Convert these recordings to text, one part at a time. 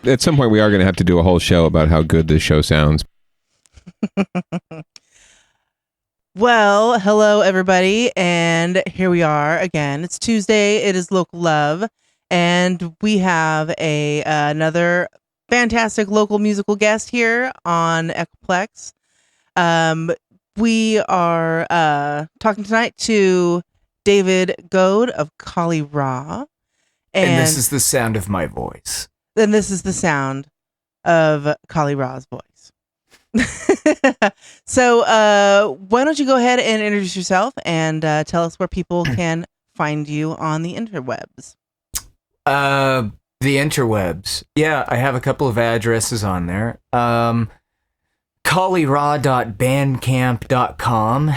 At some point, we are going to have to do a whole show about how good this show sounds. Well, hello everybody, and here we are again. It's Tuesday. It is Local Love, and we have another fantastic local musical guest here on Echoplex. We are talking tonight to David Goad of Kali Ra, and this is the sound of my voice. Then this is the sound of Kali Ra's voice. So why don't you go ahead and introduce yourself and tell us where people can find you on the interwebs. The interwebs. Yeah, I have a couple of addresses on there. kalira.bandcamp.com.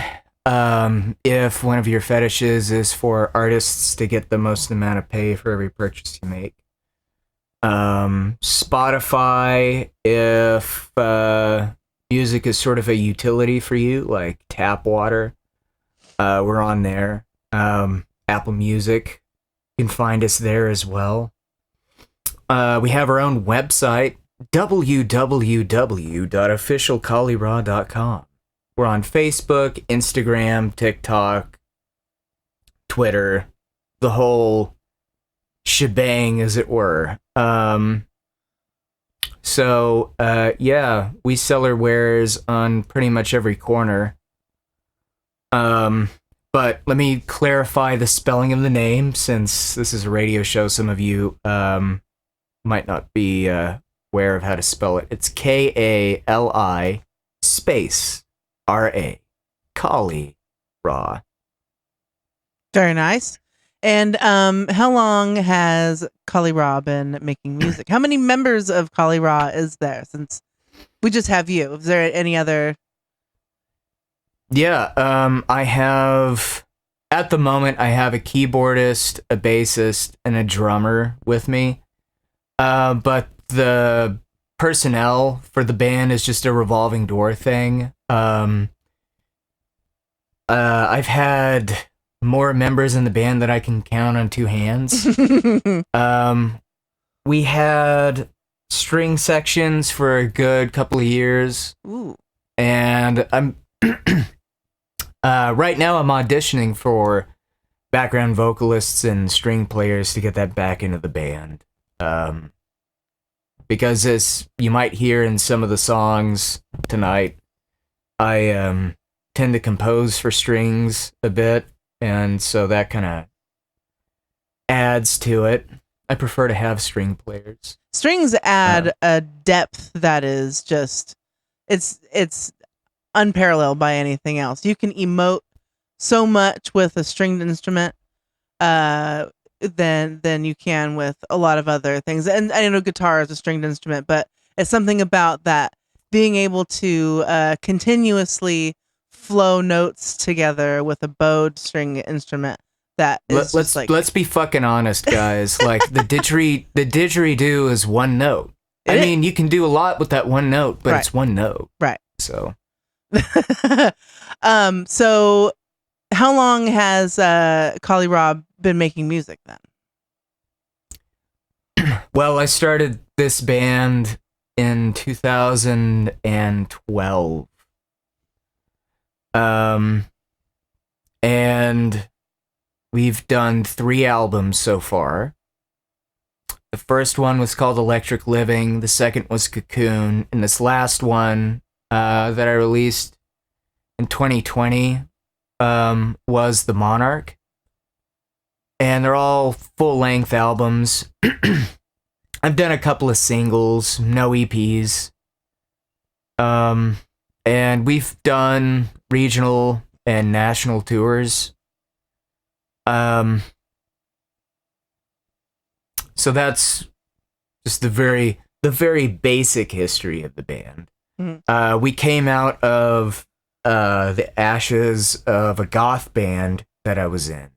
If one of your fetishes is for artists to get the most amount of pay for every purchase you make. Spotify, if music is sort of a utility for you, like tap water, we're on there. Apple Music, you can find us there as well. We have our own website, www.officialkalira.com. We're on Facebook, Instagram, TikTok, Twitter, the whole shebang, as it were. Yeah, we sell our wares on pretty much every corner. But let me clarify the spelling of the name, since this is a radio show. Some of you might not be aware of how to spell it. It's Kali space RA. Kali Ra. Very nice. And how long has Kali Ra been making music? How many members of Kali Ra is there, since we just have you? Is there any other? Yeah, at the moment, I have a keyboardist, a bassist, and a drummer with me. But the personnel for the band is just a revolving door thing. I've had more members in the band that I can count on two hands. We had string sections for a good couple of years. Ooh. And I'm right now I'm auditioning for background vocalists and string players to get that back into the band. Because as you might hear in some of the songs tonight, I tend to compose for strings a bit. And so that kind of adds to it. I prefer to have string players. Strings add a depth that is just, it's unparalleled by anything else. You can emote so much with a stringed instrument than you can with a lot of other things. And I know guitar is a stringed instrument, but it's something about that being able to continuously flow notes together with a bowed string instrument that is let's be fucking honest, guys. Like the didgeridoo is one note. I mean, you can do a lot with that one note, but it's one note. Right. So so how long has Kali Ra been making music then? Well, I started this band in 2012. And we've done 3 albums so far. The first one was called Electric Living, the second was Cocoon, and this last one that I released in 2020 was The Monarch. And they're all full-length albums. I've done a couple of singles, no EPs. And we've done regional and national tours. So that's just the very basic history of the band. Mm-hmm. We came out of the ashes of a goth band that I was in,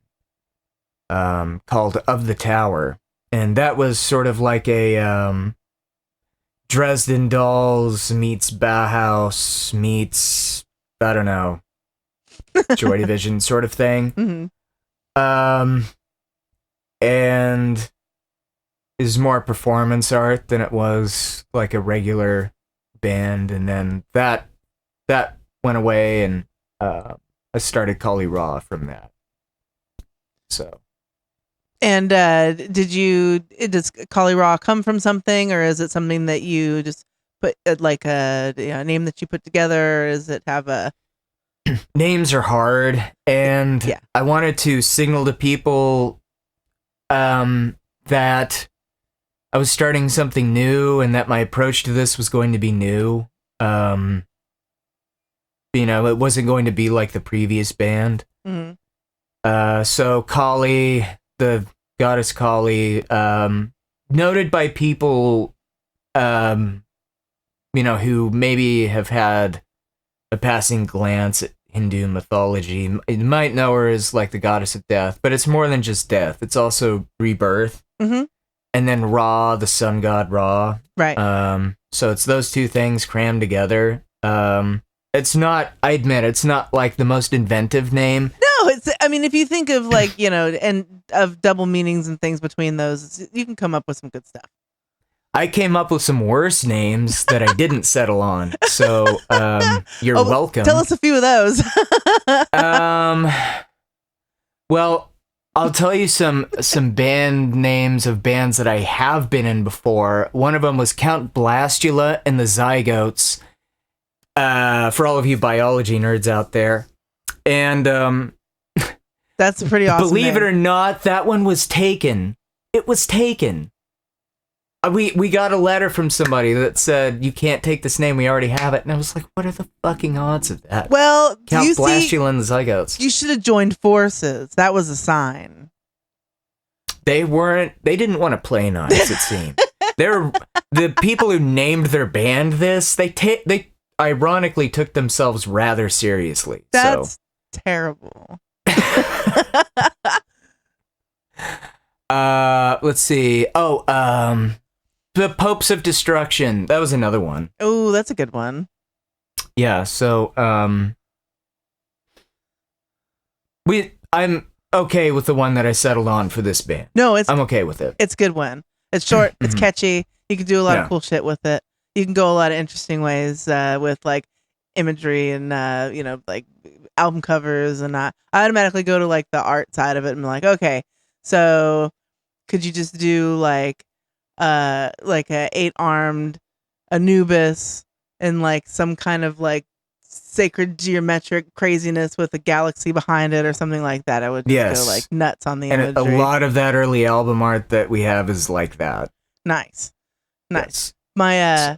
called Of the Tower, and that was sort of like a Dresden Dolls meets Bauhaus meets, I don't know, Joy Division sort of thing. Mm-hmm. And is more performance art than it was like a regular band, and then that went away, and I started Kali Ra from that. So. And does Kali Ra come from something, or is it something that you just put like a name that you put together? Or does it have a names are hard, and I wanted to signal to people that I was starting something new, and that my approach to this was going to be new. It wasn't going to be like the previous band. Mm-hmm. So Kali, the goddess Kali, noted by people, who maybe have had a passing glance at Hindu mythology, you might know her as like the goddess of death, but it's more than just death. It's also rebirth. Mm-hmm. And then Ra, the sun god Ra. Right. So it's those two things crammed together. It's not, I admit, it's not like the most inventive name. No, if you think of like, and of double meanings and things between those, you can come up with some good stuff. I came up with some worse names that I didn't settle on. So, you're welcome. Tell us a few of those. Well, I'll tell you some band names of bands that I have been in before. One of them was Count Blastula and the Zygotes. For all of you biology nerds out there. And that's a pretty awesome believe name. it or not, that one was taken. It was taken. We got a letter from somebody that said, you can't take this name, we already have it. And I was like, what are the fucking odds of that? Well, Count Blastula and the Zygotes. You should have joined forces. That was a sign. They didn't want to play nice, it seemed. The people who named their band this, they ironically took themselves rather seriously. That's terrible. Let's see. The Popes of Destruction. That was another one. Oh, that's a good one. Yeah, so I'm okay with the one that I settled on for this band. No, I'm okay with it. It's a good one. It's short, it's catchy. You can do a lot of cool shit with it. You can go a lot of interesting ways with like imagery and like album covers, and I automatically go to like the art side of it and be like, okay, so could you just do like a 8-armed Anubis and like some kind of like sacred geometric craziness with a galaxy behind it or something like that? I would just go like nuts on the imagery. And a lot of that early album art that we have is like that. Nice. Yes. My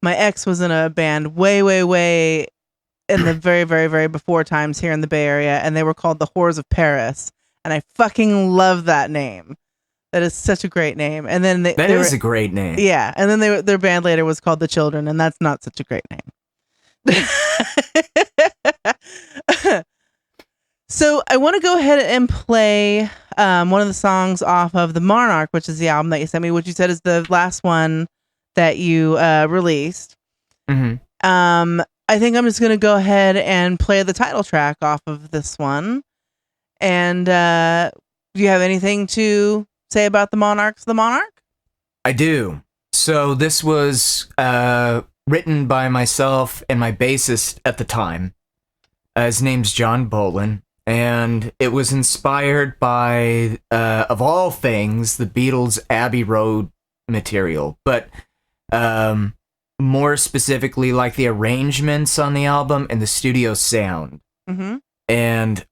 ex was in a band way in the very, very, very before times here in the Bay Area, and they were called the Whores of Paris, and I fucking love that name. That is such a great name. And then that is a great name. Yeah, and then their band later was called The Children, and that's not such a great name. So I want to go ahead and play one of the songs off of The Monarch, which is the album that you sent me, which you said is the last one that you released. Mm-hmm. I think I'm just going to go ahead and play the title track off of this one. And do you have anything to say about The Monarch's The Monarch? I do. So this was written by myself and my bassist at the time. His name's John Bolin. And it was inspired by, of all things, the Beatles' Abbey Road material. But more specifically, like the arrangements on the album and the studio sound. Mm-hmm. And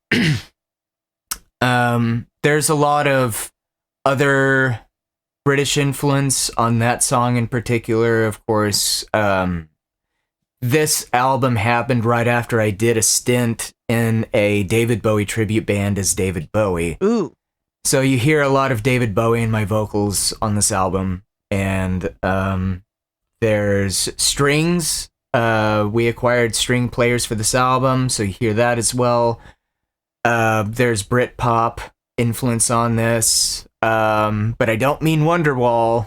there's a lot of other British influence on that song in particular. Of course, this album happened right after I did a stint in a David Bowie tribute band as David Bowie. Ooh. So you hear a lot of David Bowie in my vocals on this album. And there's strings. We acquired string players for this album, so you hear that as well. There's Britpop influence on this. But I don't mean Wonderwall.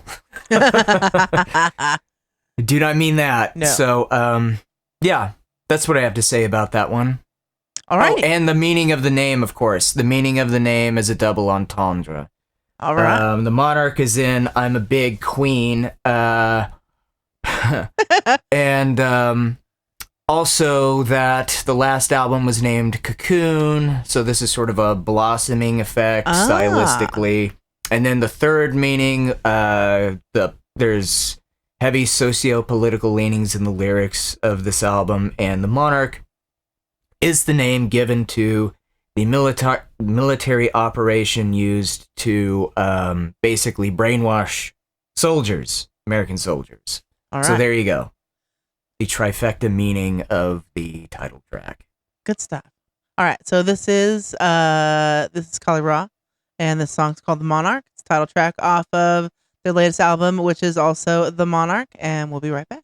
Do not mean that. No. So, yeah, that's what I have to say about that one. All right. Oh, and the meaning of the name, of course. The meaning of the name is a double entendre. All right. The Monarch is in I'm a Big Queen. And also that the last album was named Cocoon, so this is sort of a blossoming effect stylistically. And then the third meaning, there's heavy socio-political leanings in the lyrics of this album, and the Monarch is the name given to the military operation used to basically brainwash soldiers, American soldiers. All right. So there you go. The trifecta meaning of the title track. Good stuff. All right. So this is Kali Ra, and this song's called The Monarch. It's the title track off of their latest album, which is also The Monarch, and we'll be right back.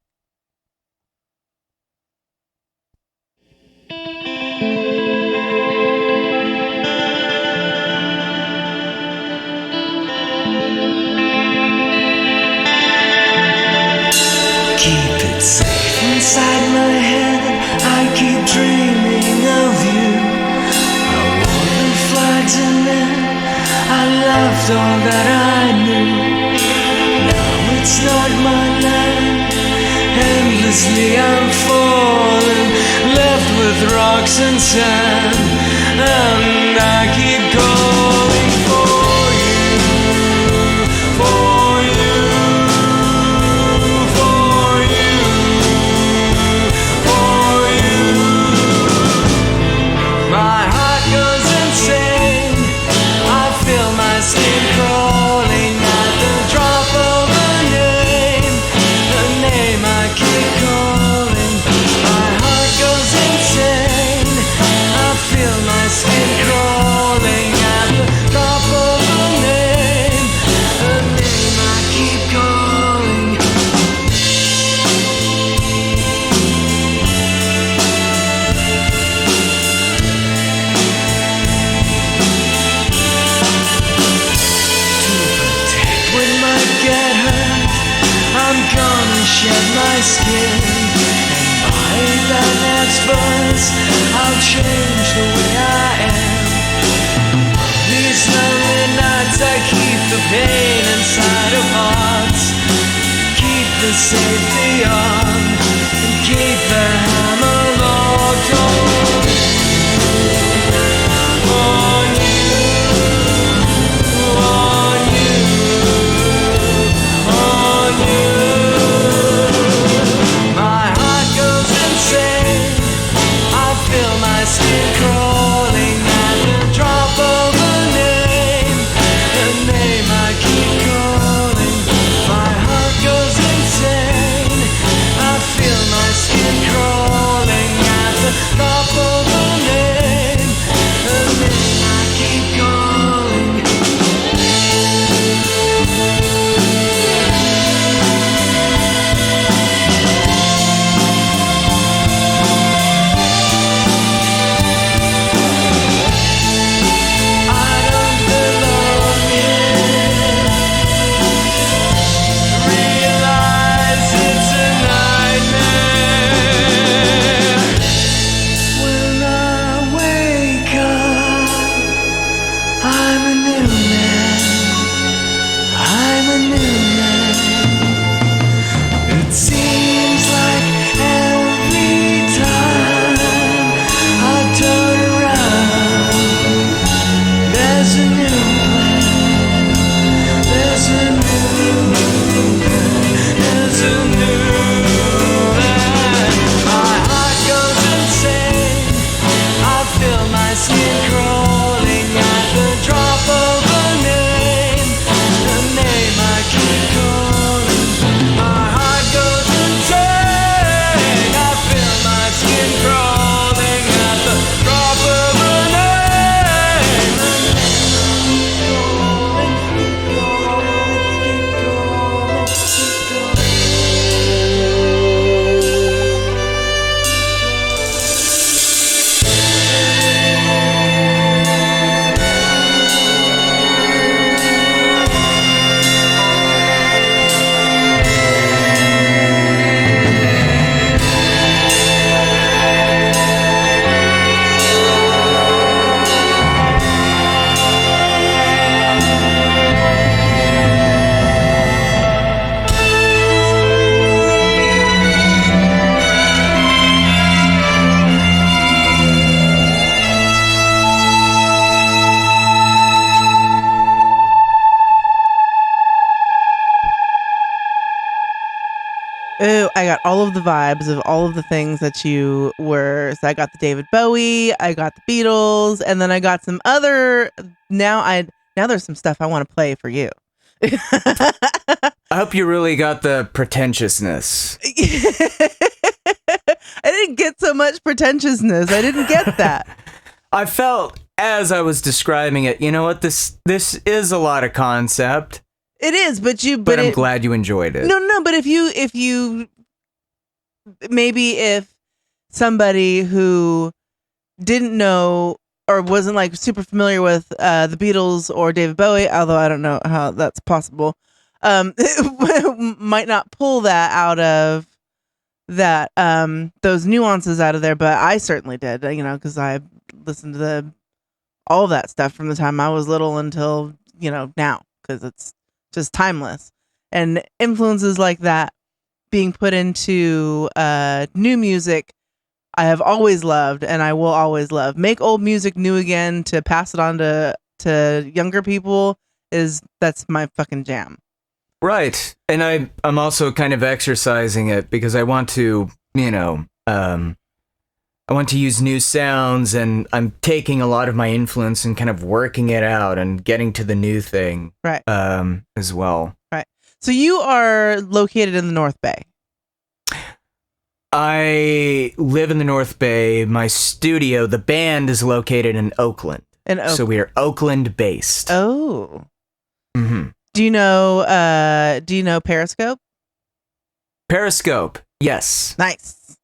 Keep it safe inside my head. I keep dreaming of you. I wore the flags and then I loved all that I knew. Now it's not my land. Endlessly I'm falling, left with rocks and sand, and I keep calling for you, for you. Skin crawling at the drop of a name, the name I keep calling. My heart goes insane. I feel my skin crawling at the drop of a name, the name I keep calling. I'm gonna shed my skin, and by that next verse I'll change the way I am. These lonely nights I keep the pain inside of hearts, keep the safety on, and keep the hammer locked on you, on you, on you, on you. Feel my skin crawling at the drop of a name, the name I keep calling. My heart goes insane. I got all of the vibes of all of the things that you were. So I got the David Bowie, I got the Beatles, and then I got some other. Now there's some stuff I want to play for you. I hope you really got the pretentiousness. I didn't get so much pretentiousness. I didn't get that. I felt as I was describing it, you know what? This is a lot of concept. It is, but I'm glad you enjoyed it. No, but if you maybe if somebody who didn't know or wasn't like super familiar with the Beatles or David Bowie, although I don't know how that's possible, might not pull that out of that those nuances out of there, but I certainly did, because I listened to all of that stuff from the time I was little until now, because it's just timeless. And influences like that being put into new music, I have always loved, and I will always love. Make old music new again to pass it on to younger people that's my fucking jam. Right. And I'm also kind of exercising it because I want to, I want to use new sounds, and I'm taking a lot of my influence and kind of working it out and getting to the new thing. Right. As well. Right. So you are located in the North Bay. I live in the North Bay. My studio, the band, is located in Oakland. So we are Oakland based. Oh. Mm-hmm. Do you know Periscope? Periscope, yes. Nice.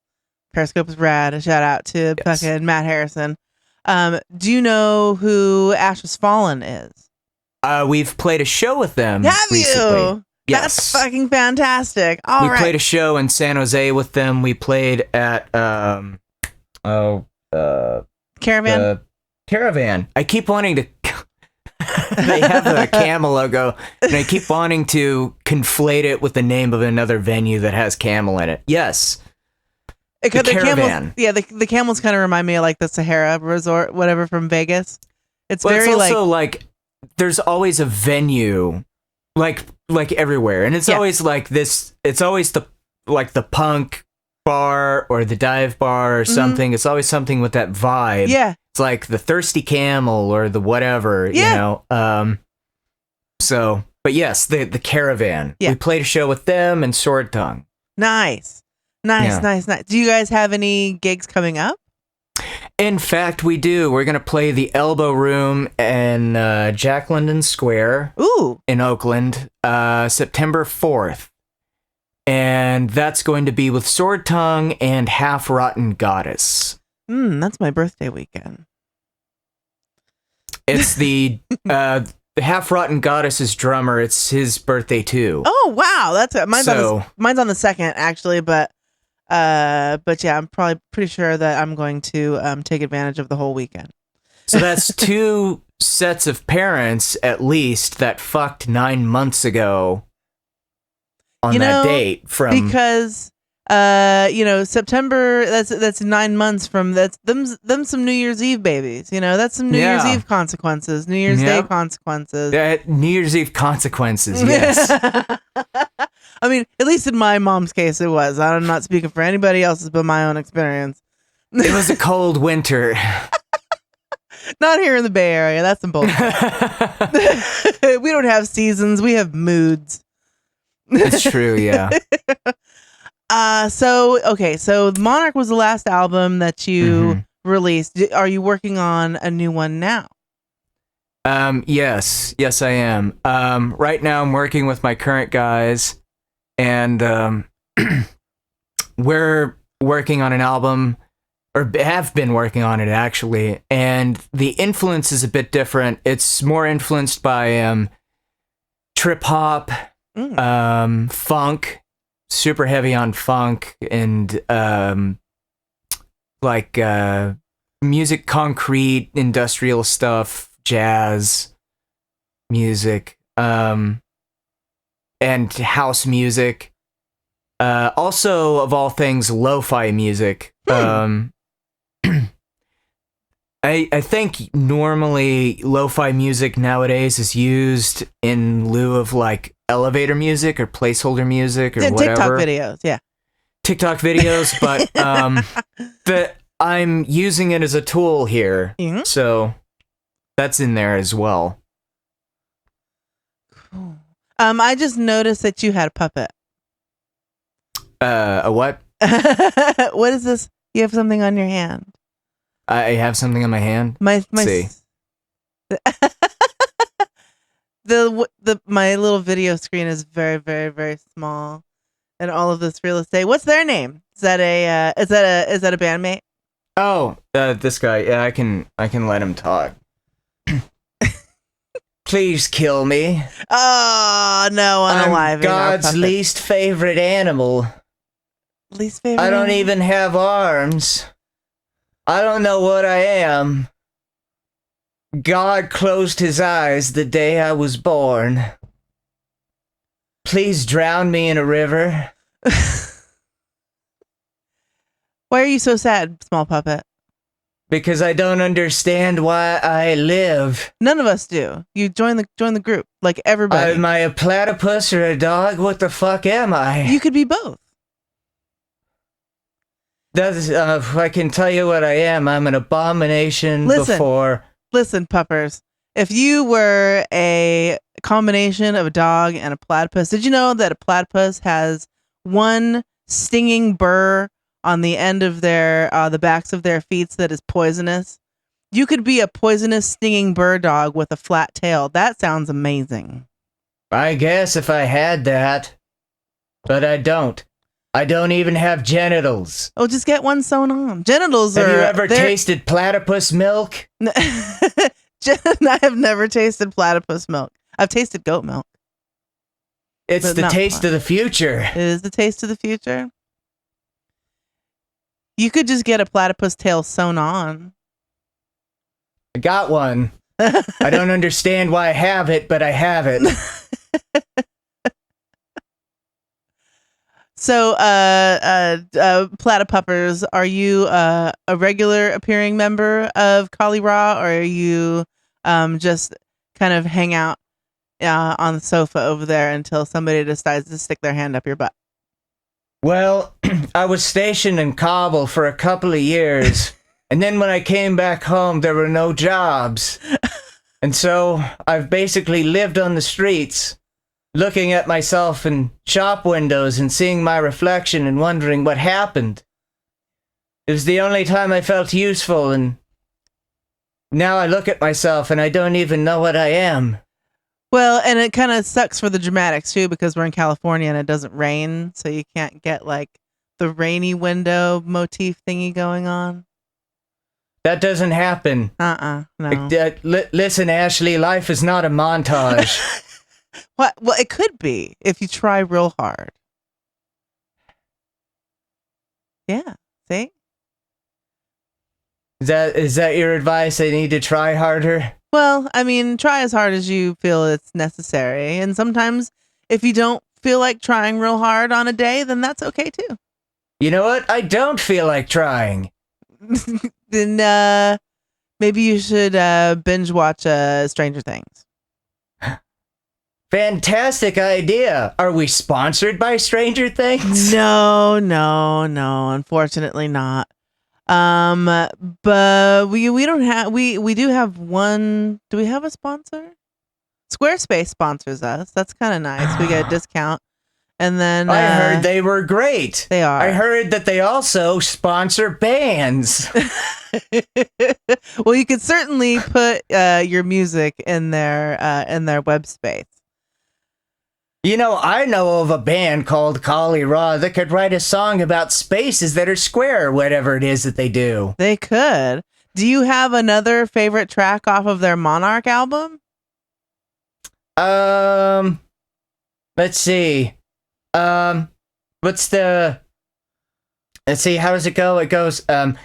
Periscope is rad. A shout out to fucking Matt Harrison. Do you know who Ashes Fallen is? We've played a show with them. Have recently. you? Yes. That's fucking fantastic. All right. We played a show in San Jose with them. We played at Caravan. Caravan. I keep wanting to. They have the camel logo, and I keep wanting to conflate it with the name of another venue that has camel in it. Yes. The Caravan. The camels kind of remind me of like the Sahara Resort, whatever, from Vegas. It's also like there's always a venue, like everywhere, and it's always like this. It's always the punk bar or the dive bar or something. It's always something with that vibe. Yeah. It's like the Thirsty Camel or the whatever, So, but yes, the Caravan. Yeah. We played a show with them and Sword Tongue. Nice. Do you guys have any gigs coming up? In fact, we do. We're going to play the Elbow Room in Jack London Square. Ooh. In Oakland, September 4th. And that's going to be with Sword Tongue and Half Rotten Goddess. That's my birthday weekend. It's the Half Rotten Goddess's drummer. It's his birthday too. Oh wow, that's mine's on the 2nd actually, but yeah, I'm probably pretty sure that I'm going to take advantage of the whole weekend. So that's 2 sets of parents at least that fucked 9 months ago on that date because September, that's 9 months from them some New Year's Eve babies, that's some New Year's Eve consequences, New Year's Day consequences. New Year's Eve consequences, yes. I mean, at least in my mom's case it was. I'm not speaking for anybody else's but my own experience. It was a cold winter. Not here in the Bay Area, that's some bullshit. We don't have seasons, we have moods. It's true, yeah. So Monarch was the last album that you released. Are you working on a new one now? Yes, I am. Right now I'm working with my current guys, and we're working on an album, or have been working on it actually, and the influence is a bit different. It's more influenced by trip hop, funk, super heavy on funk, and music, concrete, industrial stuff, jazz music, and house music. Also, of all things, lo-fi music. I think normally lo-fi music nowadays is used in lieu of like elevator music or placeholder music or whatever. TikTok videos, yeah. TikTok videos, but I'm using it as a tool here, so that's in there as well. Cool. I just noticed that you had a puppet. A what? What is this? You have something on your hand. I have something on my hand. My Let's see. My little video screen is very, very, very small, and all of this real estate. What's their name? Is that a bandmate? Oh, this guy. Yeah, I can let him talk. Please kill me. Oh no, I'm God's least favorite animal. Least favorite. I don't even have arms. I don't know what I am. God closed his eyes the day I was born. Please drown me in a river. Why are you so sad, small puppet? Because I don't understand why I live. None of us do. You join the group, like everybody. Am I a platypus or a dog? What the fuck am I? You could be both. That's, I can tell you what I am. I'm an abomination before... Listen, puppers. If you were a combination of a dog and a platypus, did you know that a platypus has one stinging burr on the end of their the backs of their feet that is poisonous? You could be a poisonous stinging burr dog with a flat tail. That sounds amazing. I guess if I had that, but I don't. I don't even have genitals. Oh, just get one sewn on. Genitals Have you ever tasted platypus milk? I have never tasted platypus milk. I've tasted goat milk. It's the taste of the future. It is the taste of the future. You could just get a platypus tail sewn on. I got one. I don't understand why I have it, but I have it. So, platypuppers, are you a regular appearing member of Kali Ra, or are you just kind of hang out on the sofa over there until somebody decides to stick their hand up your butt? Well, I was stationed in Kabul for a couple of years, and then when I came back home, there were no jobs. And so I've basically lived on the streets, looking at myself in shop windows and seeing my reflection and wondering what happened. It was the only time I felt useful, and now I look at myself and I don't even know what I am. Well, and it kind of sucks for the dramatics too, because we're in California and it doesn't rain, so you can't get like the rainy window motif thingy going on. That doesn't happen. No. Listen, Ashley, life is not a montage. What? Well, it could be if you try real hard. Yeah. See? Is that your advice? I need to try harder? Well, I mean, try as hard as you feel it's necessary. And sometimes if you don't feel like trying real hard on a day, then that's okay too. You know what? I don't feel like trying. Then maybe you should binge watch Stranger Things. Fantastic idea. Are we sponsored by Stranger Things? No, unfortunately not. But we don't have we do have one. Do we have a sponsor? Squarespace sponsors us. That's kind of nice. We get a discount. And then I heard they were great. They are. I heard that they also sponsor bands. Well, you could certainly put your music in their web space. You know, I know of a band called Kali Ra that could write a song about spaces that are square or whatever it is that they do. They could. Do you have another favorite track off of their Monarch album? Let's see. Let's see, how does it go? It goes, you know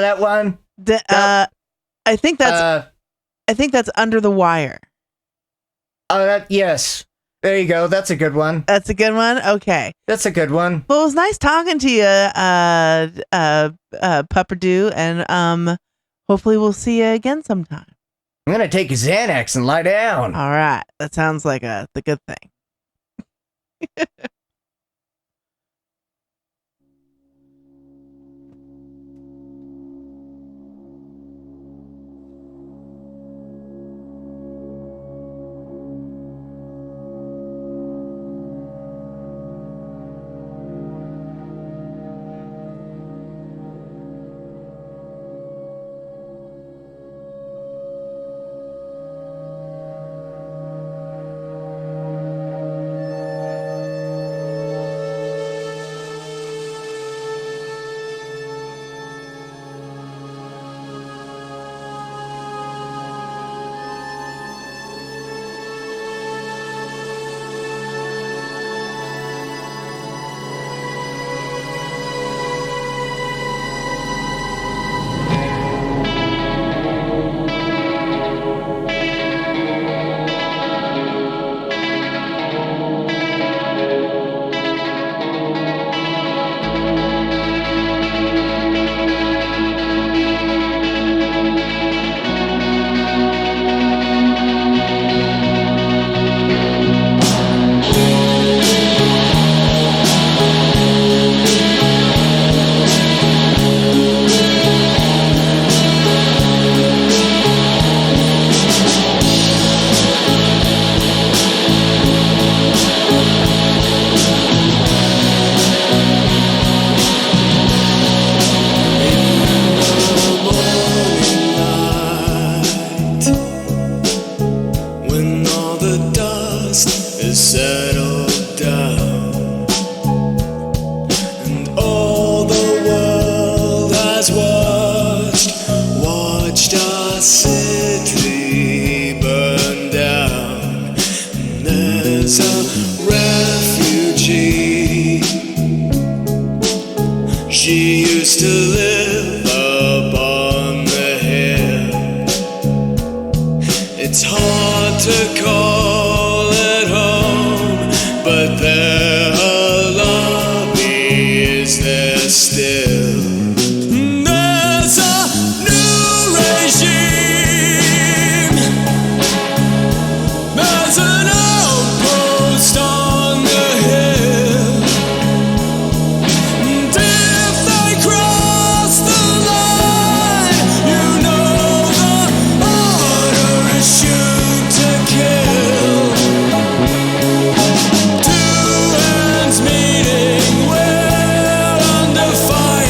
that one? I think that's Under the Wire. Oh, yes. There you go. That's a good one. That's a good one? Okay. That's a good one. Well, it was nice talking to you, Pupperdoo, and hopefully we'll see you again sometime. I'm going to take a Xanax and lie down. All right. That sounds like the good thing. She used to live up on the hill. It's hard to call it home, but there her lobby is there still. There's a new regime. There's an outpost on the hill. And if they cross the line, you know the order is shoot to kill. Two hands meeting, we're under fire.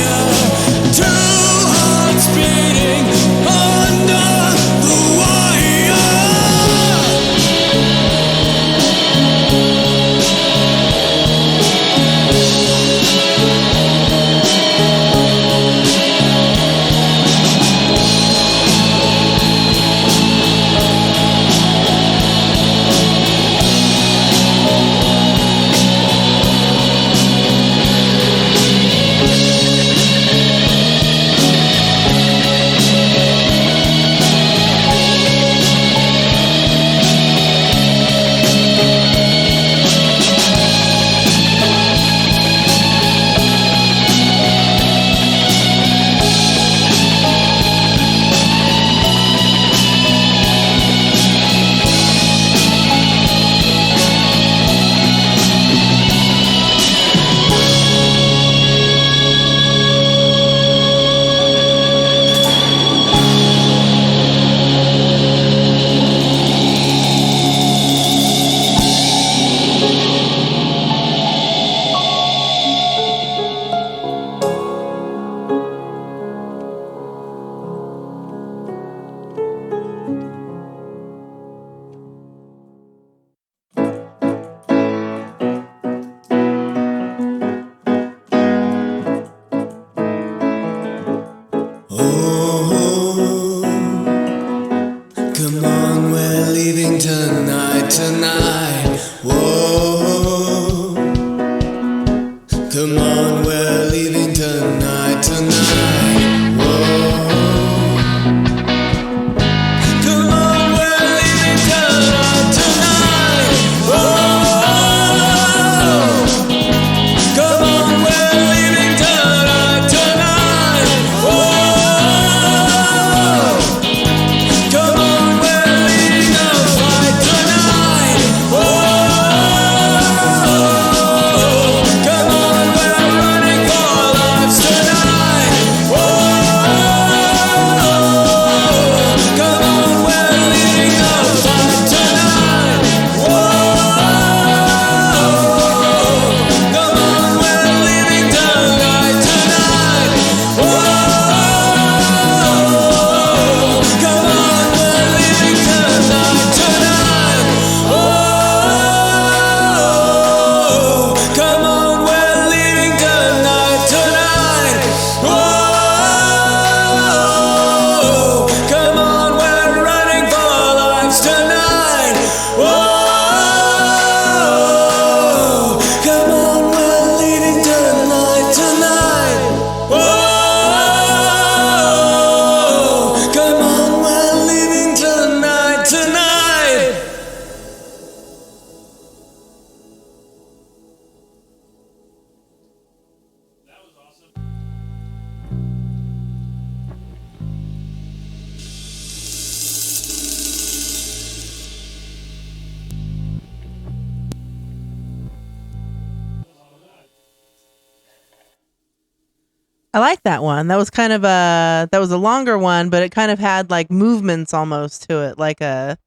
I like that one. That was kind of that was a longer one, but it kind of had like movements almost to it, like a.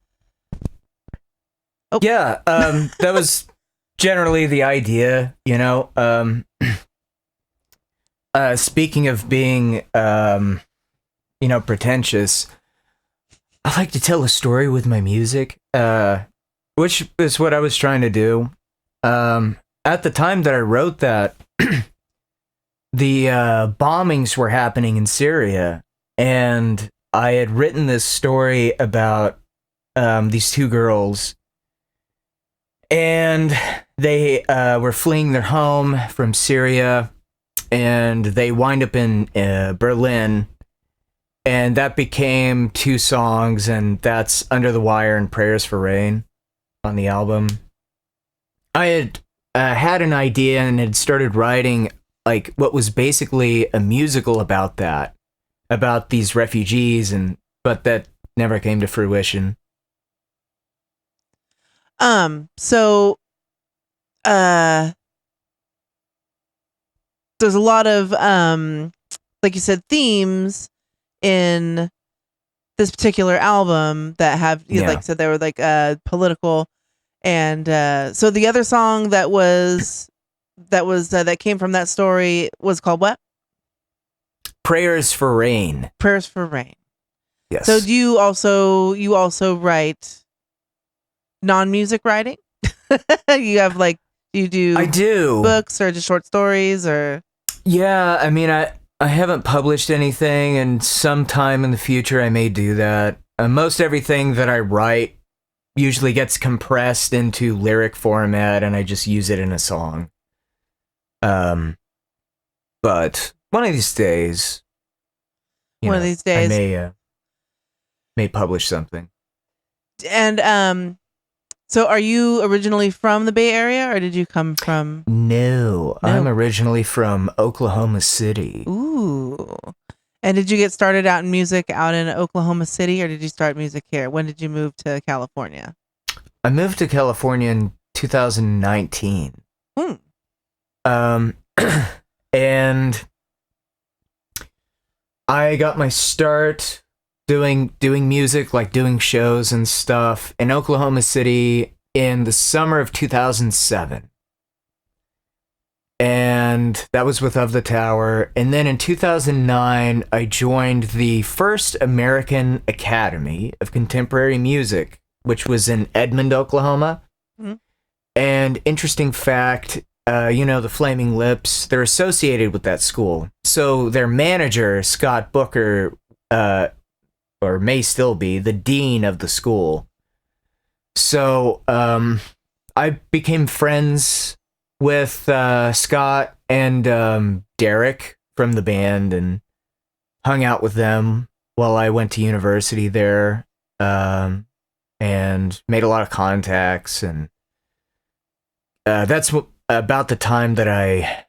Oh. Yeah, that was generally the idea, you know. Speaking of being, pretentious, I like to tell a story with my music, which is what I was trying to do. At the time that I wrote that, the bombings were happening in Syria, and I had written this story about these two girls, and they were fleeing their home from Syria, and they wind up in Berlin, and that became two songs, and that's Under the Wire and Prayers for Rain on the album. I had had an idea and had started writing like what was basically a musical about that, about these refugees, but that never came to fruition. So there's a lot of like you said, themes in this particular album that have, like I said, they were like political, and so the other song that came from that story was called what? Prayers for Rain. Prayers for Rain. Yes. So do you also write non-music writing? You do I do books or just short stories or? Yeah, I mean, I haven't published anything, and sometime in the future I may do that. Most everything that I write usually gets compressed into lyric format, and I just use it in a song. But one of these days, I may publish something. And so are you originally from the Bay Area, or did you come from? No, I'm originally from Oklahoma City. Ooh. And did you get started out in music out in Oklahoma City, or did you start music here? When did you move to California? I moved to California in 2019. And I got my start doing music, like doing shows and stuff in Oklahoma City in the summer of 2007. And that was with Of the Tower. And then in 2009, I joined the first American Academy of Contemporary Music, which was in Edmond, Oklahoma. Mm-hmm. And interesting fact, the Flaming Lips, they're associated with that school. So their manager, Scott Booker, or may still be, the dean of the school. So I became friends with Scott and Derek from the band, and hung out with them while I went to university there, and made a lot of contacts. And that's about the time that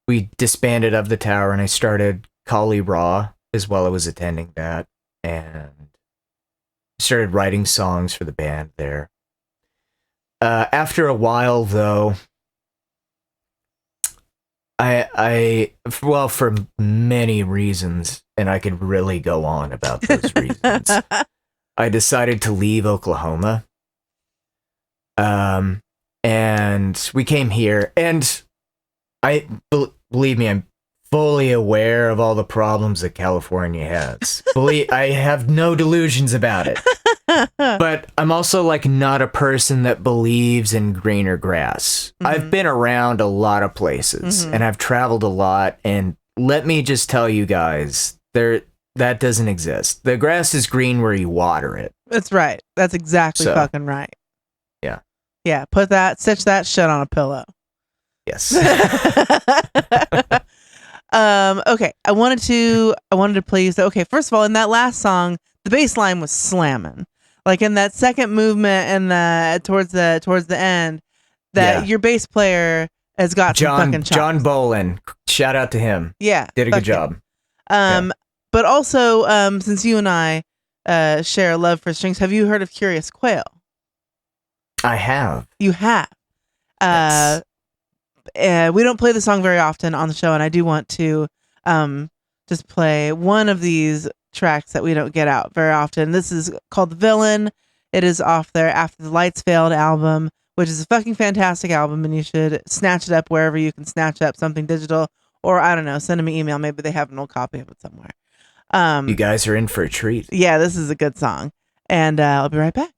we disbanded Of the Tower, and I started Kali Raw as well. I was attending that, and started writing songs for the band there. After a while, though, for many reasons, and I could really go on about those reasons, I decided to leave Oklahoma. And we came here, and believe me, I'm fully aware of all the problems that California has. I have no delusions about it. But I'm also like not a person that believes in greener grass. Mm-hmm. I've been around a lot of places, mm-hmm. and I've traveled a lot, and let me just tell you guys, that doesn't exist. The grass is green where you water it. That's right. That's exactly fucking right. Yeah. Yeah, stitch that shit on a pillow. Yes. Okay. I wanted to play you. Okay, first of all, in that last song, the bass line was slamming. Like in that second movement and towards the end, your bass player has got some fucking chops. John Bolin. Shout out to him. Yeah. Did a good job. But also, since you and I share a love for strings, have you heard of Curious Quail? I have. You have. Yes. We don't play the song very often on the show, and I do want to just play one of these tracks that we don't get out very often. This is called The Villain. It is off their After the Lights Failed album, which is a fucking fantastic album, and you should snatch it up wherever you can snatch up something digital, or I don't know, send them an email. Maybe they have an old copy of it somewhere. You guys are in for a treat. Yeah, this is a good song, and I'll be right back.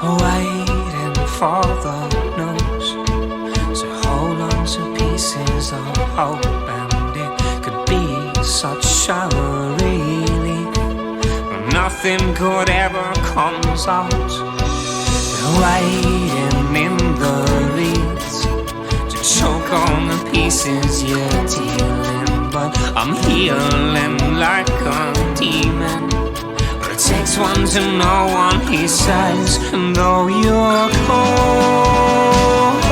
Waiting for the news, so hold on to pieces of hope, and it could be such a relief, but nothing good ever comes out. Waiting in the reeds to choke on the pieces you're dealing, but I'm healing like a demon. It takes one to know one, he says, and though you're cold,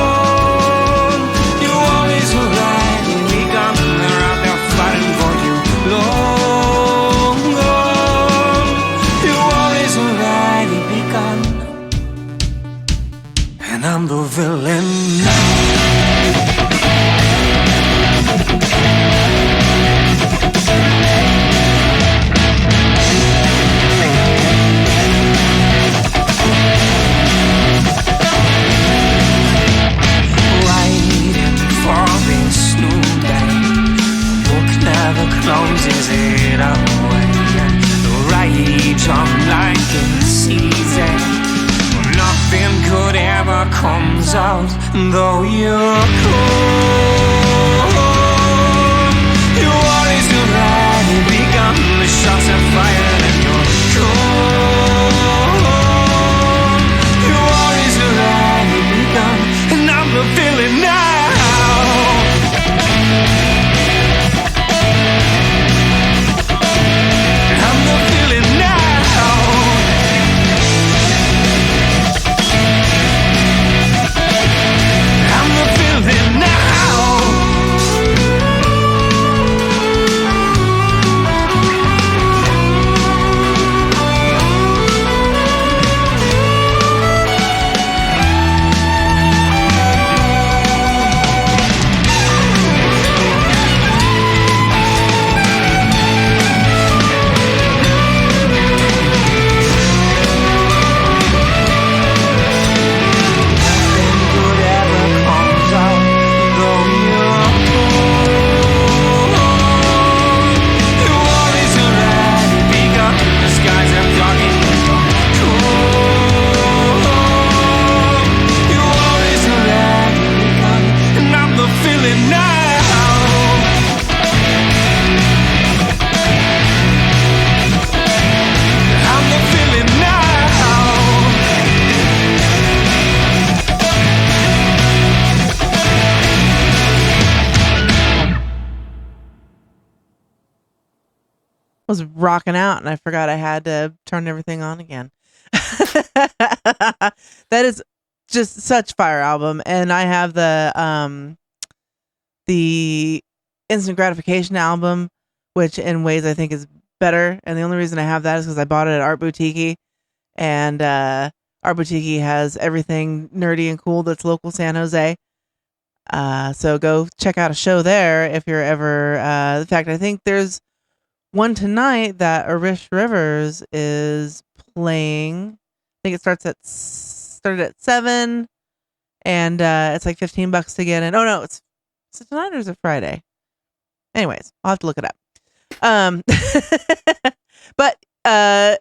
you always already begun. They're out there fighting for you, long gone. You always already begun, and I'm the villain now. Closes it away, and the rage I'm like in season. Nothing good ever comes out, though you're cold. You always already begun. The shots are fired and you're cold. You always already begun, and I'm the villain now. Was rocking out, and I forgot I had to turn everything on again. That is just such fire album, and I have the Instant Gratification album, which in ways I think is better. And the only reason I have that is because I bought it at Art Boutique, and Art Boutique has everything nerdy and cool that's local San Jose. So go check out a show there if you're ever. In fact, I think there's one tonight that Arish Rivers is playing. I think it started at 7, and it's like $15 to get in. Oh no, is it tonight or is it Friday? Anyways, I'll have to look it up. But if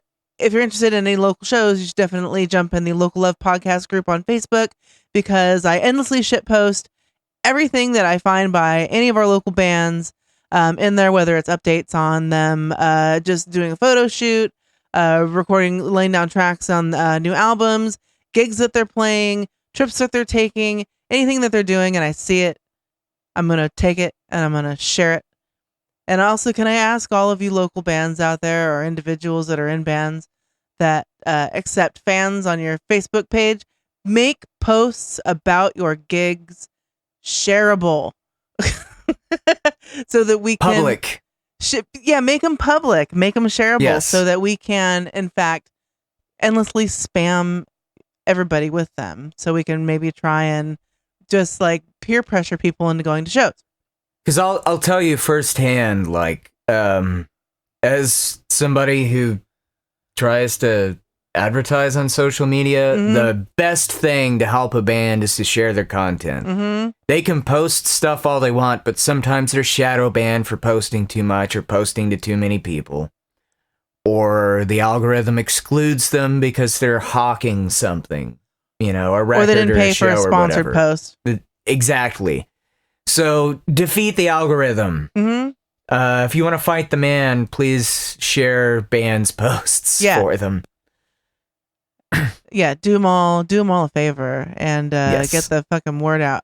you're interested in any local shows, you should definitely jump in the Local Love Podcast group on Facebook, because I endlessly shitpost everything that I find by any of our local bands in there, whether it's updates on them, just doing a photo shoot, recording, laying down tracks on new albums, gigs that they're playing, trips that they're taking, anything that they're doing, and I see it, I'm going to take it and I'm going to share it. And also, can I ask all of you local bands out there, or individuals that are in bands that accept fans on your Facebook page, make posts about your gigs shareable. So that we can Public. make them public, make them shareable, Yes. so that we can, in fact, endlessly spam everybody with them. So we can maybe try and just like peer pressure people into going to shows. Because I'll tell you firsthand, like, as somebody who tries to advertise on social media, the best thing to help a band is to share their content. They can post stuff all they want, but sometimes they're shadow banned for posting too much or posting to too many people. Or the algorithm excludes them because they're hawking something, you know, a record Or they didn't pay a for a show or sponsored whatever. post. Exactly. So defeat the algorithm. If you want to fight the man, please share bands' posts for them. Yeah, do them all a favor and Yes. get the fucking word out.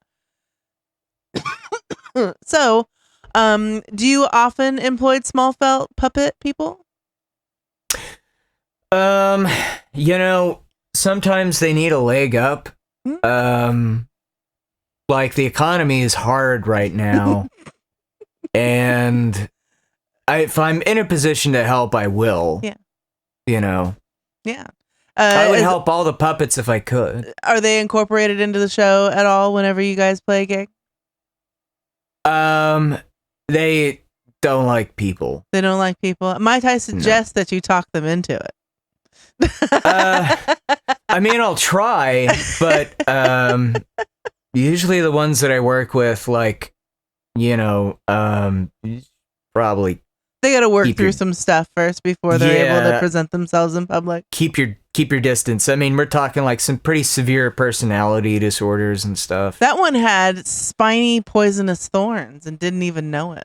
So, do you often employ small felt puppet people? You know, sometimes they need a leg up. Like the economy is hard right now. And if I'm in a position to help, I will. Yeah. You know. Yeah. I would help all the puppets if I could. Are they incorporated into the show at all whenever you guys play a gig? They don't like people. They don't like people. Might I suggest that you talk them into it? I mean, I'll try, but usually the ones that I work with, like, you know, probably they got to work through some stuff first before they're able to present themselves in public. Keep your distance. I mean, we're talking like some pretty severe personality disorders and stuff. That one had spiny poisonous thorns and didn't even know it.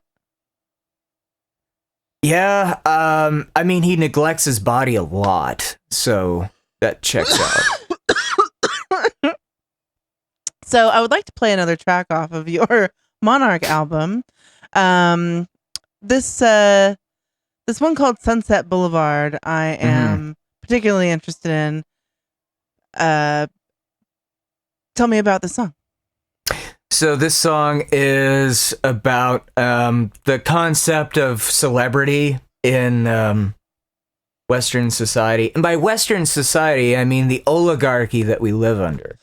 Yeah, I mean, he neglects his body a lot, so that checks out. So I would like to play another track off of your Monarch album. This one called Sunset Boulevard, I am particularly interested in. Tell me about the song. So this song is about the concept of celebrity in Western society. And by Western society, I mean the oligarchy that we live under.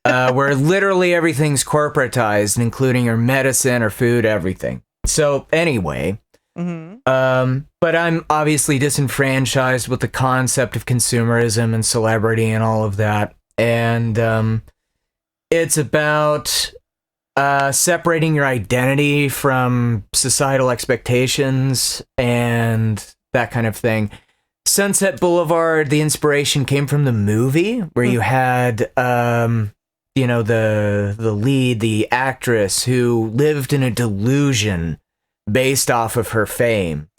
Where literally everything's corporatized, including our medicine, our food, everything. So anyway, but I'm obviously disenfranchised with the concept of consumerism and celebrity and all of that. And it's about separating your identity from societal expectations and that kind of thing. Sunset Boulevard, the inspiration came from the movie where you had, you know, the lead, the actress who lived in a delusion based off of her fame.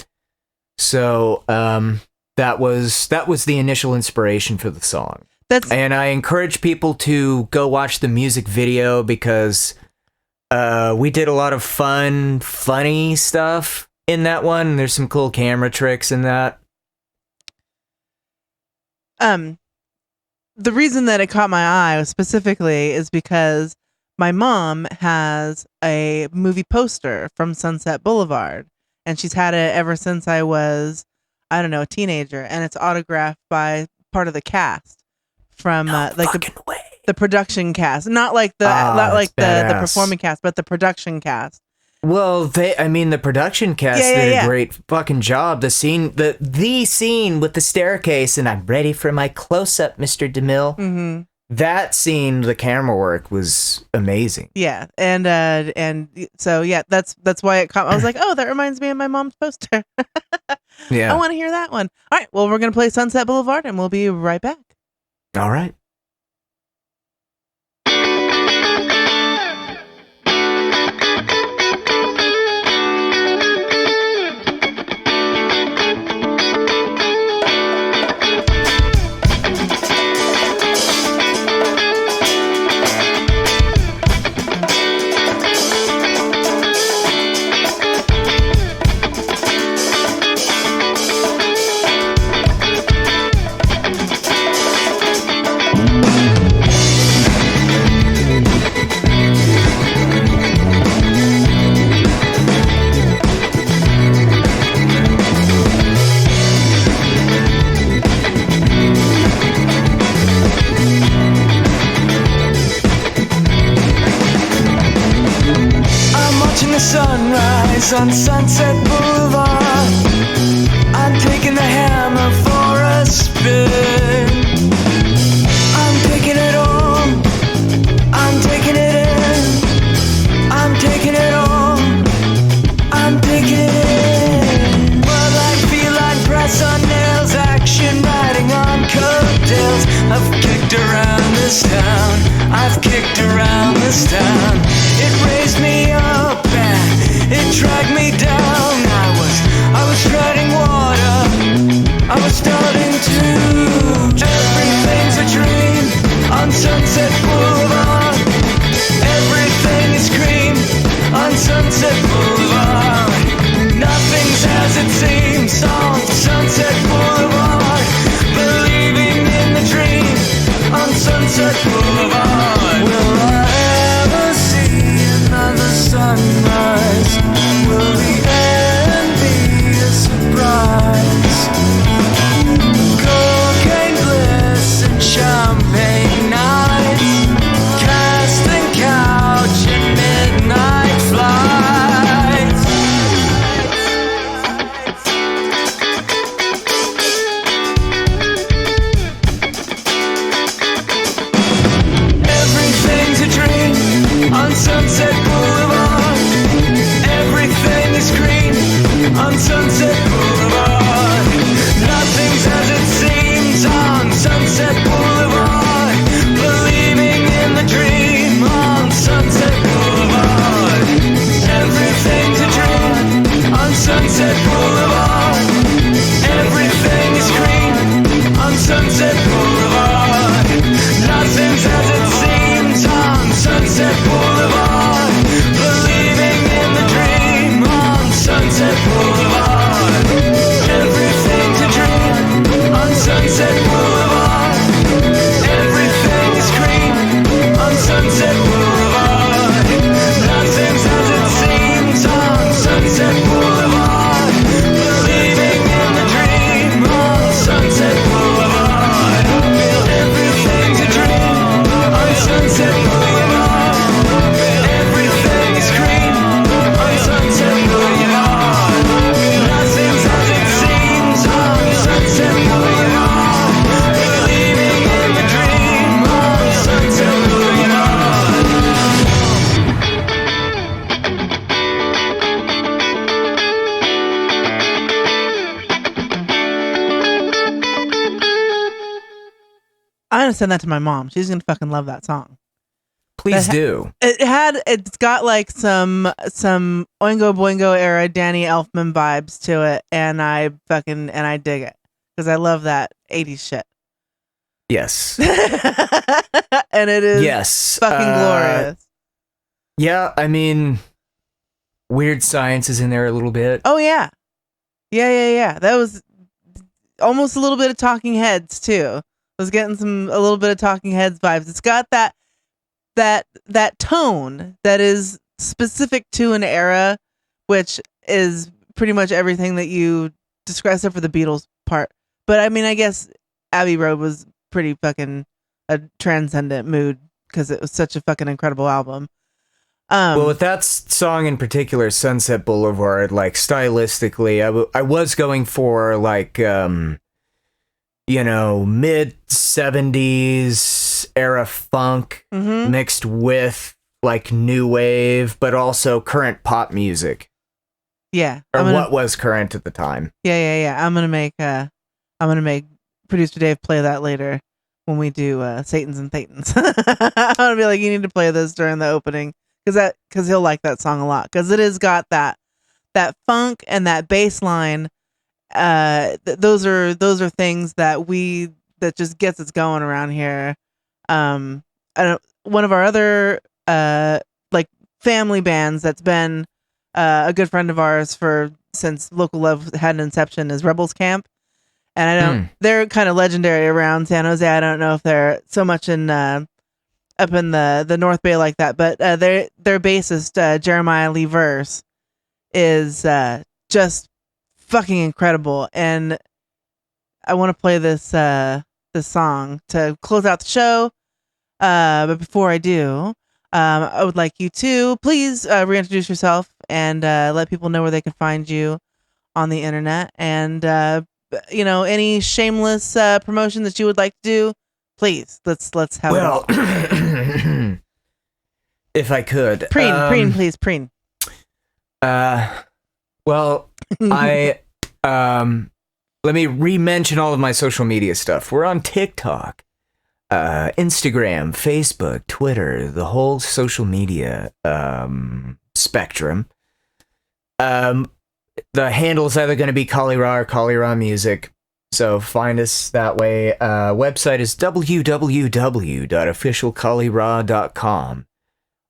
So that was the initial inspiration for the song. And I encourage people to go watch the music video because we did a lot of funny stuff in that one. There's some cool camera tricks in that. The reason that it caught my eye specifically is because my mom has a movie poster from Sunset Boulevard, and she's had it ever since I was, I don't know, a teenager, and it's autographed by part of the cast from the production cast, not like the performing cast, but the production cast. Well, the production cast did a great fucking job. The scene with the staircase, and I'm ready for my close-up, Mr. DeMille. That scene, the camera work was amazing. Yeah, and so yeah, that's why it caught. I was like, oh, that reminds me of my mom's poster. Yeah, I want to hear that one. All right, well, we're gonna play Sunset Boulevard, and we'll be right back. All right. watching the sunrise on Sunset Boulevard. I'm taking the hammer for a spin. I'm taking it all. I'm taking it in. I'm taking it all. I'm taking it in. Well, like feline press on nails, action riding on coattails. I've kicked around this town. I've kicked around this town. It raised me up and it dragged me down. I was treading water. I was starting to. Everything's a dream on Sunset Boulevard. Everything is cream on Sunset Boulevard. Nothing's as it seems on Sunset Boulevard. Believing in the dream on Sunset Boulevard. Will I ever see another sunrise? Will the end be a surprise? Cocaine bliss and champagne nights, casting couch and midnight flights. Everything's a dream on Sunset Boulevard. Everything is green on Sunset Boulevard. Nothing's as it seems on Sunset Boulevard. Believing in the dream on Sunset Boulevard. Everything's a dream on Sunset Boulevard. Everything is green on Sunset Boulevard. Nothing's as it seems on Sunset Boulevard. Believing in the dream on Sunset Boulevard. Everything's a dream on Sunset Boulevard. Everything is green on Sunset Boulevard. Nothing's as it seems on Sunset Boulevard. Believing in the dream on Sunset Boulevard. Everything's a dream on Sunset Boulevard. Everything is green on Sunset Boulevard. Nothing's as it seems on Sunset Boulevard. Believing in the dream on Sunset Boulevard. I'm gonna send that to my mom. She's gonna fucking love that song. Please do. It's got like some Oingo Boingo era Danny Elfman vibes to it, and I dig it because I love that 80s shit. Yes. And it is Yes. fucking glorious. Yeah, I mean, Weird Science is in there a little bit. Oh yeah. Yeah. That was almost a little bit of Talking Heads too. I was getting a little bit of Talking Heads vibes. It's got that tone that is specific to an era, which is pretty much everything that you described except for the Beatles part. But I mean, I guess Abbey Road was pretty fucking a transcendent mood because it was such a fucking incredible album. Well, with that song in particular, Sunset Boulevard, like stylistically, I was going for like, mid 70s era funk mixed with like new wave, but also current pop music. Yeah. Or what was current at the time. Yeah. I'm gonna make producer Dave play that later when we do Satans and Thetans. I'm gonna be like, you need to play this during the opening because he'll like that song a lot because it has got that funk and that bass line. Those are things that just gets us going around here. One of our other like family bands that's been a good friend of ours since Local Love had an inception is Rebels Camp, and they're kind of legendary around San Jose. I don't know if they're so much in up in the North Bay like that, but their bassist Jeremiah Lee Verse is just fucking incredible, and I want to play this song to close out the show. But before I do, I would like you to please reintroduce yourself and let people know where they can find you on the internet. And any shameless promotion that you would like to do, please let's have it all. If I could, preen, please, preen. Well, I let me re-mention all of my social media stuff. We're on TikTok, Instagram, Facebook, Twitter, the whole social media spectrum. The handle's either going to be Kali Ra or Kali Ra Music, so find us that way. Website is www.officialkalira.com.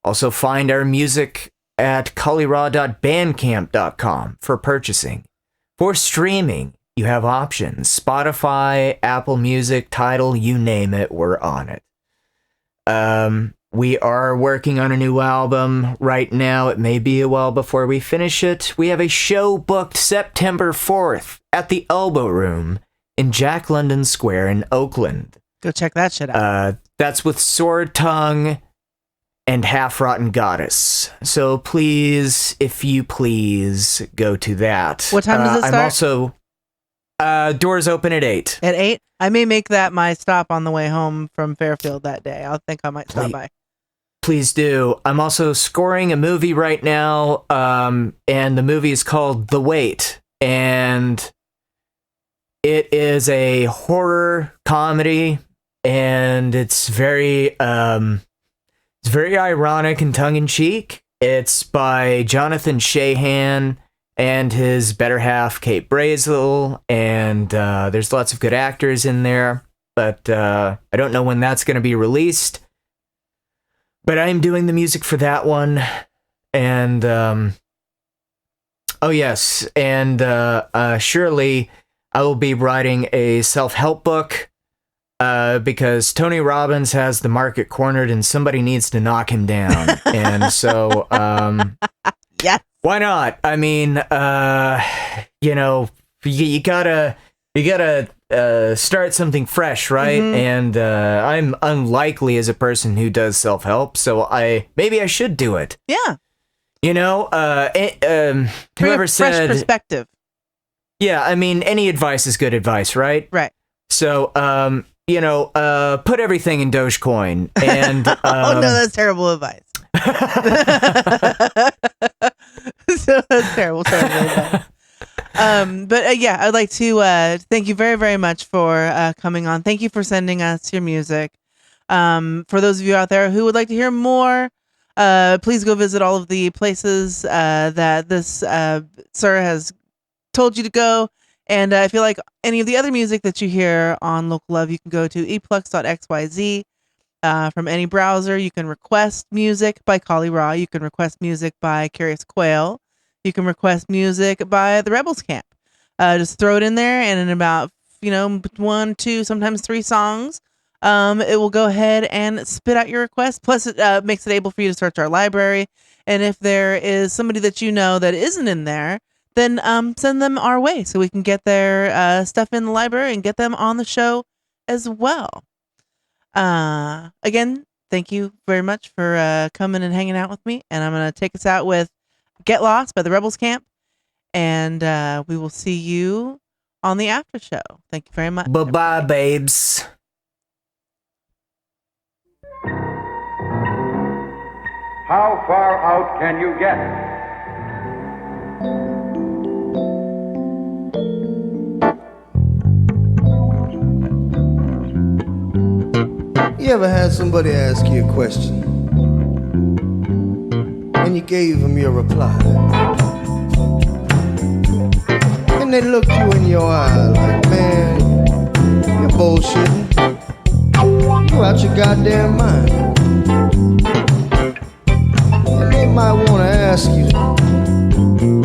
Also find our music at kalira.bandcamp.com for purchasing. For streaming, you have options. Spotify, Apple Music, Tidal, you name it, we're on it. We are working on a new album right now. It may be a while before we finish it. We have a show booked September 4th at the Elbow Room in Jack London Square in Oakland. Go check that shit out. That's with Sword Tongue and Half Rotten Goddess. So please, if you please, go to that. What time does it start? I'm also... doors open at 8. At 8? I may make that my stop on the way home from Fairfield that day. I think I might stop by. Please do. I'm also scoring a movie right now, and the movie is called The Wait, and it is a horror comedy, and it's very ironic and tongue-in-cheek. It's by Jonathan Shahan and his better half, Kate Brazel, and there's lots of good actors in there, but I don't know when that's going to be released. But I'm doing the music for that one, and oh yes, and surely I will be writing a self-help book, because Tony Robbins has the market cornered and somebody needs to knock him down. And so, yeah, why not? I mean, you gotta start something fresh, right? Mm-hmm. And I'm unlikely as a person who does self-help, so maybe I should do it. Yeah. Whoever said fresh perspective. Yeah, I mean, any advice is good advice, right? Right. So, put everything in Dogecoin, and oh no, that's terrible advice. So that's terrible advice. But yeah, I'd like to thank you very, very much for coming on. Thank you for sending us your music. For those of you out there who would like to hear more, please go visit all of the places that this sir has told you to go. And if you like any of the other music that you hear on Local Love, you can go to eplux.xyz. From any browser, you can request music by Kali Ra. You can request music by Curious Quail. You can request music by the Rebels Camp. Just throw it in there, and in about 1, 2, sometimes 3 songs, it will go ahead and spit out your request. Plus, it makes it able for you to search our library. And if there is somebody that you know that isn't in there, then send them our way so we can get their stuff in the library and get them on the show as well. Again, thank you very much for coming and hanging out with me. And I'm going to take us out with Get Lost by the Rebels Camp. And we will see you on the after show. Thank you very much. Bye-bye, babes. How far out can you get? You ever had somebody ask you a question and you gave them your reply, and they looked you in your eye like, man, you're bullshitting, you out your goddamn mind. And they might want to ask you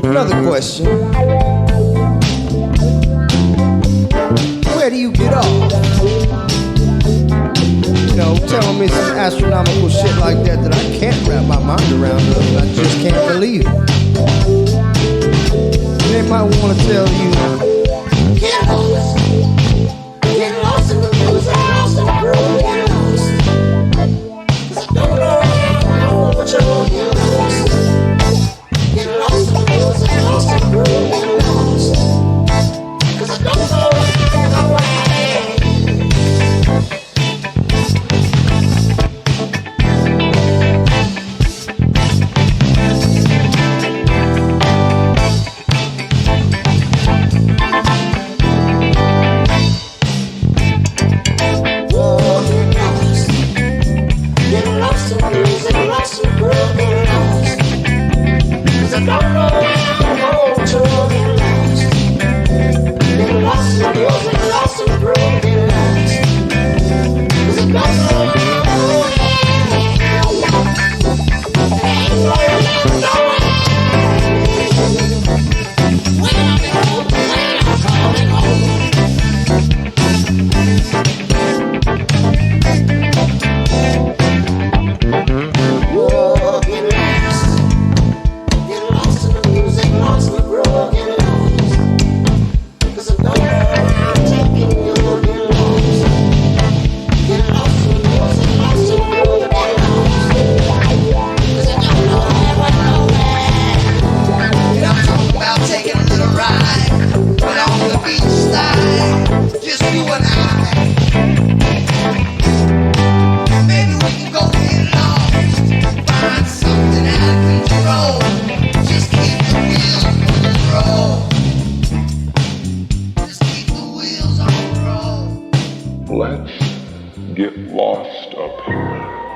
another question. Where do you get off? Telling me some astronomical shit like that I can't wrap my mind around, and I just can't believe it. And they might want to tell you, get lost in the woods, lost in the world, get lost. 'Cause I don't know where I'm going. Let's get lost up here.